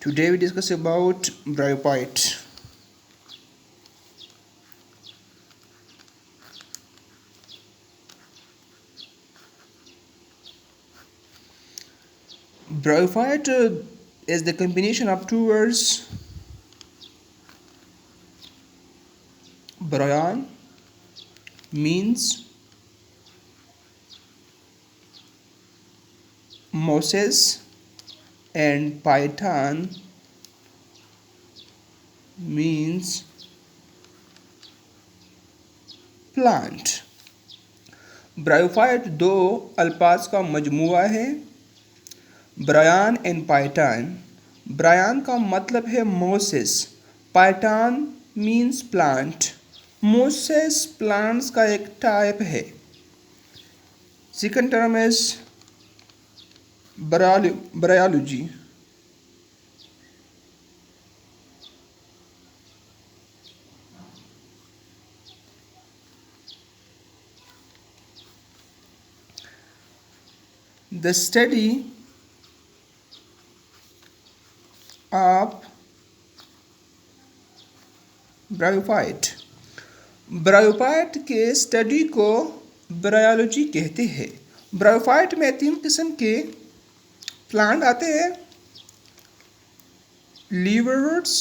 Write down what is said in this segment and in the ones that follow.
Today we discuss about bryophyte. Bryophyte is the combination of two words, bryon means Moses and python means plant. Bryophyte दो अल्फाज का मजमुआ है, Brian and Python. Brian का मतलब है Moses, Python means plant. Moses plants का एक type है। Second term is bryology. The study of bryophyte. Bryophyte के स्टडी को ब्रायोलॉजी कहते हैं। ब्रायोफाइट में तीन किस्म के प्लांट आते हैं, लीवरवर्ड्स,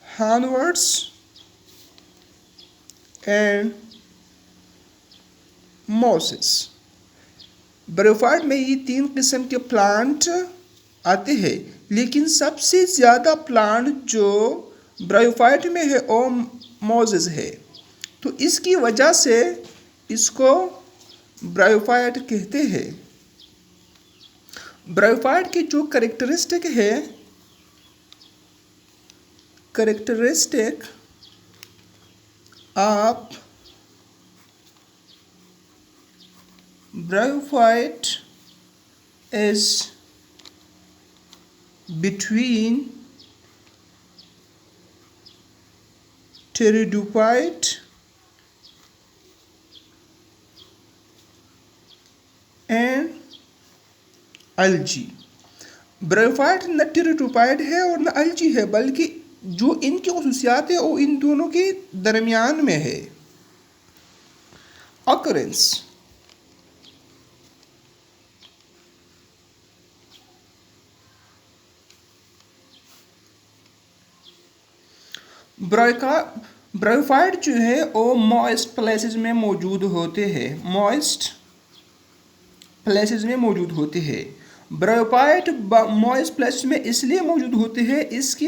हार्नवर्ड्स एंड मॉसेस। ब्रायोफाइट में ये तीन किस्म के प्लांट आते हैं, लेकिन सबसे ज़्यादा प्लांट जो ब्रायोफाइट में है वो मॉसेस है। तो इसकी वजह से इसको ब्रायोफाइट कहते हैं। ब्रायोफाइट की जो करेक्टरिस्टिक है, characteristic of bryophyte is between pteridophyte and algae। Bryophyte न टेरिडोफाइट है और न अल्जी है, बल्कि जो इनकी खसूसियात है वो इन दोनों के दरमियान में है। ऑकरेंस। ब्रायोफाइट जो है वो मॉइस्ट प्लेसेस में मौजूद होते हैं, मॉइस्ट प्लेसेस में मौजूद होते हैं। ब्रायोफाइट मॉइस्ट प्लेसेस में इसलिए मौजूद होते हैं, इसकी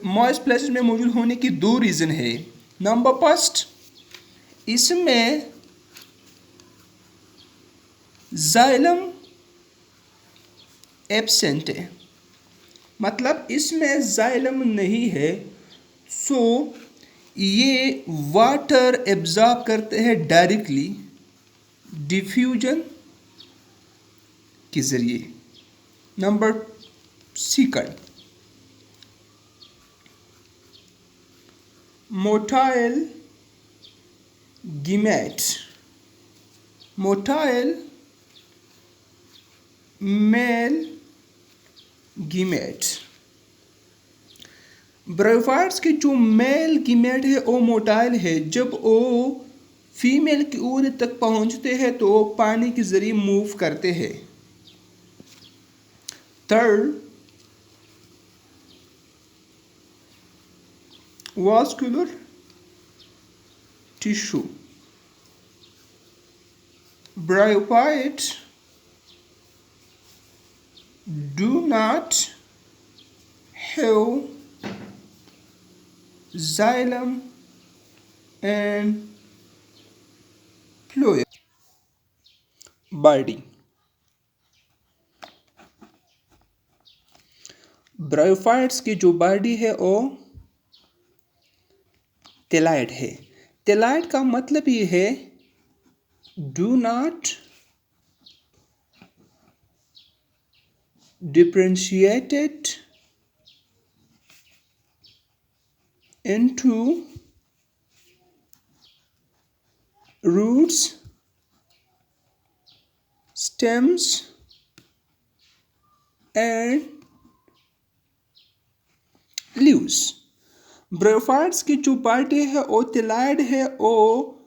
मॉइस्ट प्लेसेस में मौजूद होने की दो रीज़न है। नंबर फर्स्ट, इसमें जाइलम एब्सेंट है, मतलब इसमें जाइलम नहीं है, सो ये वाटर एब्जॉर्ब करते हैं डायरेक्टली डिफ्यूजन के ज़रिए। Number second, motile gamete. Motile male gamete. Bryophytes की जो मेल गीमेट है वो मोटाइल है। जब वो फीमेल की उर तक पहुंचते हैं तो वो पानी के जरिए मूव करते हैं। Third, vascular tissue. Bryophytes do not have xylem and phloem। body। Bryophytes की जो बॉडी है वो टेलाइड है। टेलाइड का मतलब ये है do not differentiated into roots stems and leaves। Bryophytes की जो पार्टी है वो तिलाइड है, वो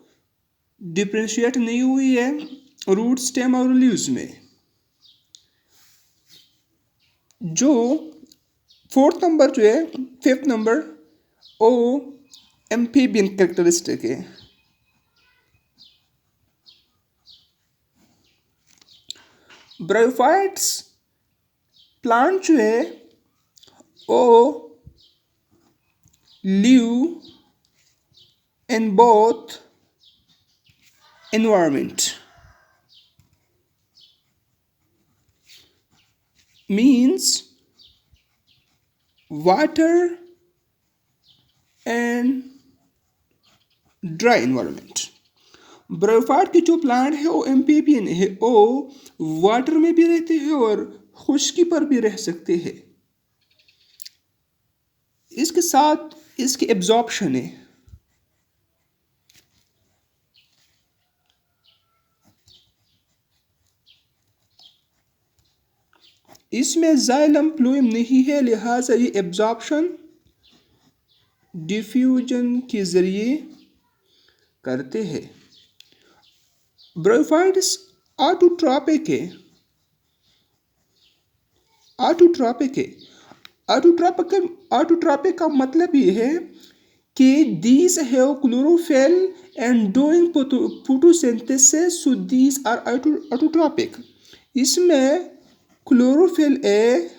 डिफ्रेंशिएट नहीं हुई है रूट, स्टेम और लीव्स में। जो फोर्थ नंबर जो है, फिफ्थ नंबर, वो एम्फीबियन कैरेक्टरिस्टिक है। ब्रायोफाइट्स प्लांट जो है वो live in both environment, means water and dry environment। Bryophyte की जो प्लांट है वो एम्फीबियन है, वो वाटर में भी रहते हैं और खुश्की पर भी रह सकते हैं। इसके साथ इसकी एब्जॉर्प्शन है। इसमें जाइलम फ्लोएम नहीं है, लिहाजा ये एब्जॉर्प्शन डिफ्यूजन के जरिए करते हैं। ब्रायोफाइट्स ऑटोट्रॉपिक है। ऑटोट्रॉपिक है। ऑटोट्रॉपिक का मतलब ये है कि these have chlorophyll and doing photosynthesis, so these are autotrophic. इसमें क्लोरोफिल ए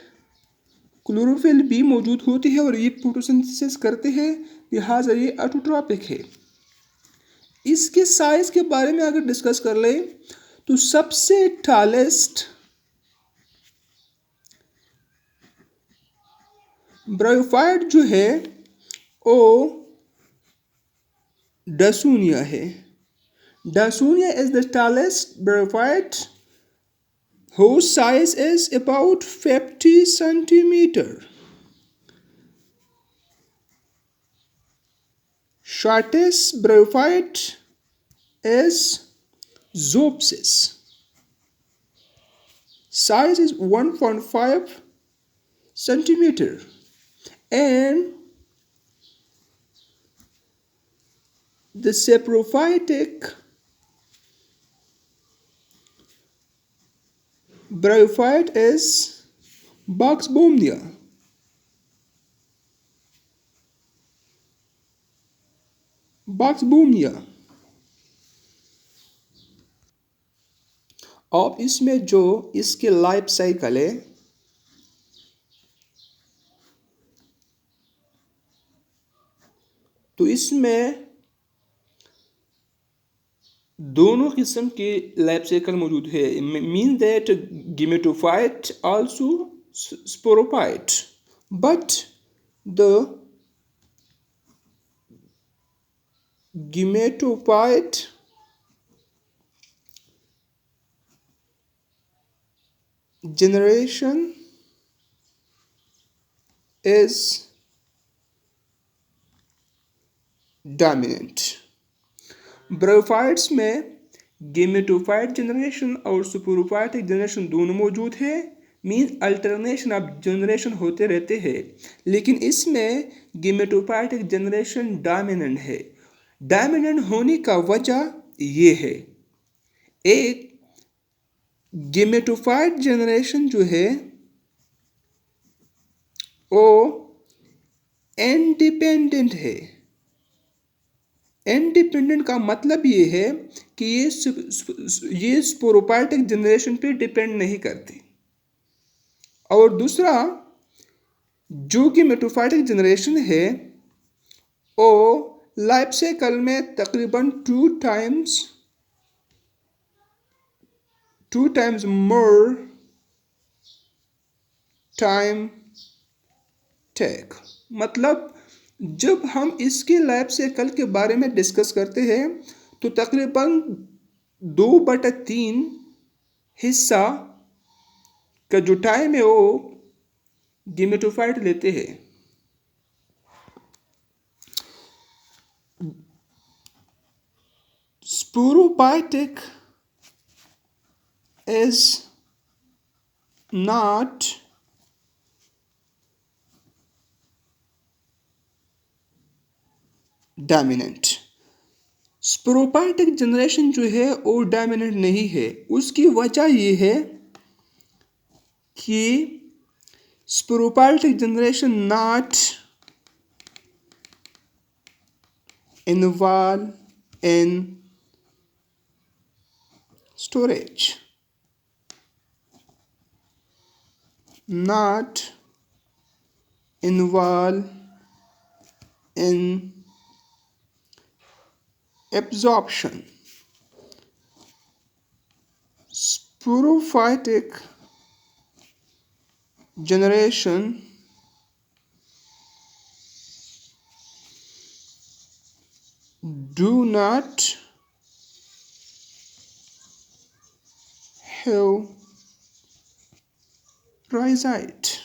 क्लोरोफिल भी मौजूद होती है और ये फोटोसिंथेसिस करते हैं, लिहाजा ये ऑटोट्रॉपिक है। इसके साइज के बारे में अगर डिस्कस कर ले तो सबसे टॉलेस्ट ब्रायोफाइट जो है वो डासुनिया है। Dawsonia is the tallest bryophyte whose size is about 50 centimeter. Shortest bryophyte is Zoopsis. Size is 1.5 centimeter, and the saprophytic bryophyte is Boxbomnia. Boxbomnia। अब इसमें जो इसके लाइफ साइकिल है, तो इसमें दोनों किस्म के लाइफ साइकिल मौजूद है। Mean that gametophyte also sporophyte, but the gametophyte generation is dominant। Bryophytes में गेमेटोफाइट जनरेशन और स्पोरोफाइटिक जनरेशन दोनों मौजूद है। मीन अल्टरनेशन ऑफ जनरेशन होते रहते हैं, लेकिन इसमें गेमेटोफाइटिक जनरेशन डोमिनेंट है। डोमिनेंट होने का वजह ये है, एक गेमेटोफाइट जनरेशन जो है वो इंडिपेंडेंट है। इंडिपेंडेंट का मतलब ये है कि ये स्पोरोफाइटिक जनरेशन पे डिपेंड नहीं करती। और दूसरा, जो कि मेटोफाइटिक जनरेशन है वो लाइफ साइकिल में तकरीबन two times more time take. मतलब जब हम इसके लाइफ साइकिल के बारे में डिस्कस करते हैं तो तकरीबन 2/3 हिस्सा का जो टाइम है वो गेमेटोफाइट लेते हैं। Sporophytic is not dominant. Sporophytic generation जो है वो डोमिनेंट नहीं है। उसकी वजह ये है कि sporophytic generation not involve in storage, not involve in absorption. Sporophytic generation do not have rhizite.